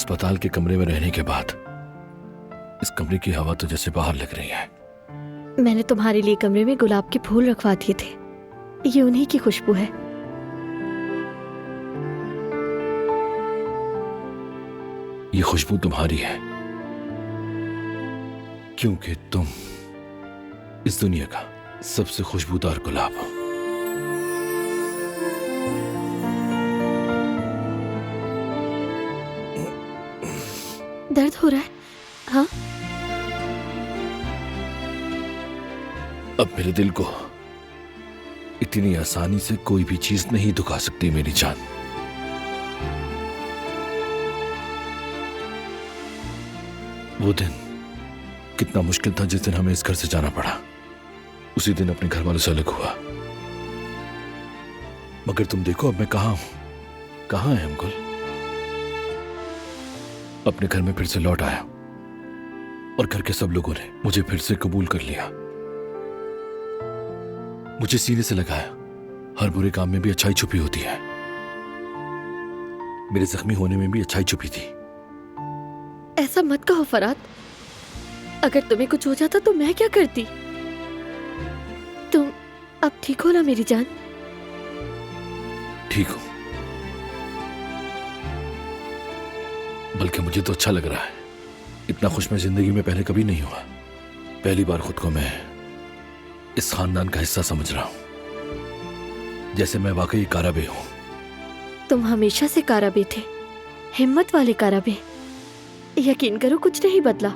अस्पताल के कमरे में रहने के बाद इस कमरे की हवा तो जैसे बाहर लग रही है। मैंने तुम्हारे लिए कमरे में गुलाब के फूल रखवा दिए थे, ये उन्हीं की खुशबू है। ये खुशबू तुम्हारी है क्योंकि तुम इस दुनिया का सबसे खुशबूदार गुलाब हो। दर्द हो रहा है? हाँ, अब मेरे दिल को इतनी आसानी से कोई भी चीज नहीं दुखा सकती मेरी जान। वो दिन कितना मुश्किल था जिस दिन हमें इस घर से जाना पड़ा। उसी दिन अपने घर वालों से अलग हुआ। मगर तुम देखो अब मैं कहां हूं। कहां है अंकुल? अपने घर में फिर से लौट आया और घर के सब लोगों ने मुझे फिर से कबूल कर लिया। मुझे सीने से लगाया, हर बुरे काम में भी अच्छाई छुपी होती है। मेरे जख्मी होने में भी अच्छाई छुपी थी। ऐसा मत कहो फराद, अगर तुम्हें कुछ हो जाता तो मैं क्या करती? तुम अब ठीक हो ना मेरी जान? ठीक हूं, बल्कि मुझे तो अच्छा लग रहा है। इतना खुश मैं जिंदगी में पहले कभी नहीं हुआ। पहली बार खुद को मैं इस खानदान का हिस्सा समझ रहा हूं, जैसे मैं वाकई काराबे हूं। तुम हमेशा से काराबे थे, हिम्मत वाले काराबे। यकीन करो कुछ नहीं बदला।